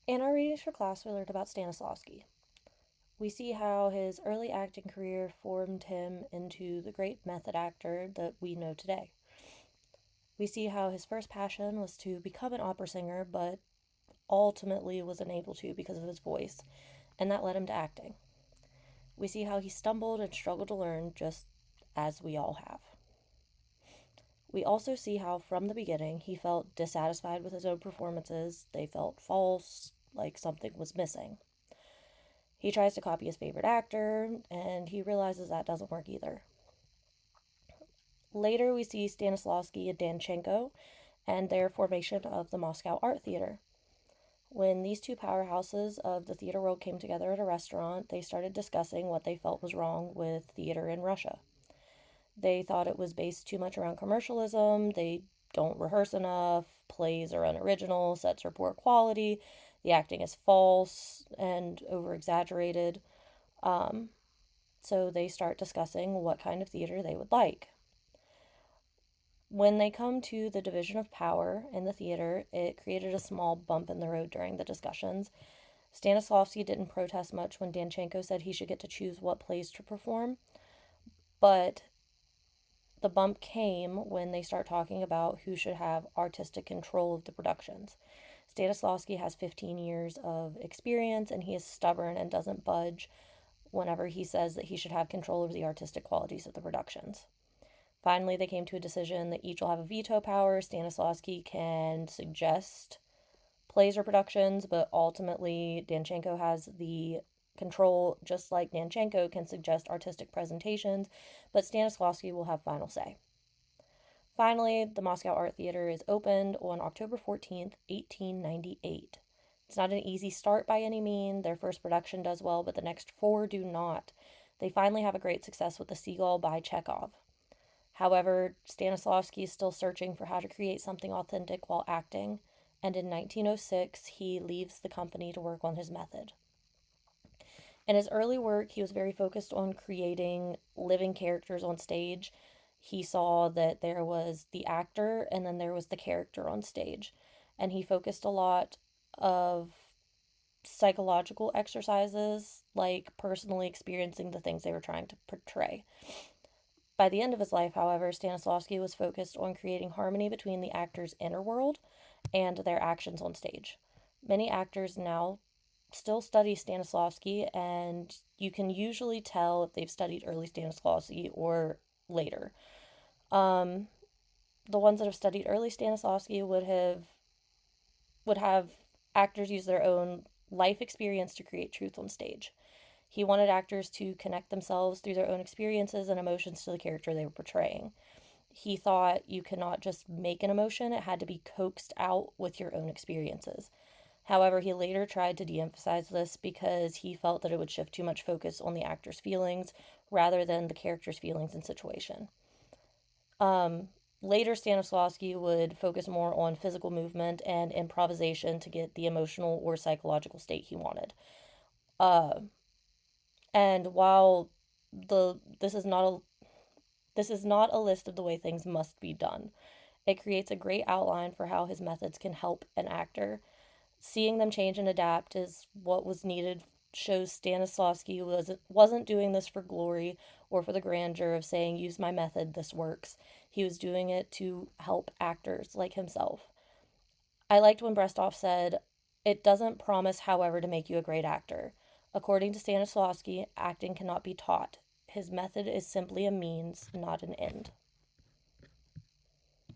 In our readings for class, we learned about Stanislavski. We see how his early acting career formed him into the great method actor that we know today. We see how his first passion was to become an opera singer, but ultimately was unable to because of his voice, and that led him to acting. We see how he stumbled and struggled to learn, just as we all have. We also see how, from the beginning, he felt dissatisfied with his own performances. They felt false, like something was missing. He tries to copy his favorite actor, and he realizes that doesn't work either. Later, we see Stanislavski and Danchenko and their formation of the Moscow Art Theater. When these two powerhouses of the theater world came together at a restaurant, they started discussing what they felt was wrong with theater in Russia. They thought it was based too much around commercialism, they don't rehearse enough, plays are unoriginal, sets are poor quality, the acting is false and over exaggerated. So they start discussing what kind of theater they would like. When they come to the division of power in the theater, it created a small bump in the road during the discussions. Stanislavski didn't protest much when Danchenko said he should get to choose what plays to perform, but the bump came when they start talking about who should have artistic control of the productions. Stanislavski has 15 years of experience and he is stubborn and doesn't budge whenever he says that he should have control over the artistic qualities of the productions. Finally, they came to a decision that each will have a veto power. Stanislavski can suggest plays or productions, but ultimately Danchenko has the control, just like Danchenko can suggest artistic presentations, but Stanislavski will have final say. Finally, the Moscow Art Theater is opened on October 14th, 1898. It's not an easy start by any means. Their first production does well, but the next four do not. They finally have a great success with The Seagull by Chekhov. However, Stanislavski is still searching for how to create something authentic while acting, and in 1906 he leaves the company to work on his method. In his early work, he was very focused on creating living characters on stage. He saw that there was the actor and then there was the character on stage, and he focused a lot of psychological exercises, like personally experiencing the things they were trying to portray. By the end of his life, however, Stanislavski was focused on creating harmony between the actor's inner world and their actions on stage. Many actors now still study Stanislavski, and you can usually tell if they've studied early Stanislavski or later. Um, the ones that have studied early Stanislavski would have actors use their own life experience to create truth on stage. He wanted actors to connect themselves through their own experiences and emotions to the character they were portraying. He thought you could not just make an emotion, it had to be coaxed out with your own experiences. However, he later tried to de emphasize this because he felt that it would shift too much focus on the actor's feelings rather than the character's feelings and situation. Later, Stanislavski would focus more on physical movement and improvisation to get the emotional or psychological state he wanted. Uh, and while the this is not a list of the way things must be done, it creates a great outline for how his methods can help an actor. Seeing them change and adapt is what was needed. Shows Stanislavski wasn't doing this for glory or for the grandeur of saying, use my method, this works. He was doing it to help actors like himself. I liked when Brestoff said, it doesn't promise, however, to make you a great actor. According to Stanislavski, acting cannot be taught. His method is simply a means, not an end.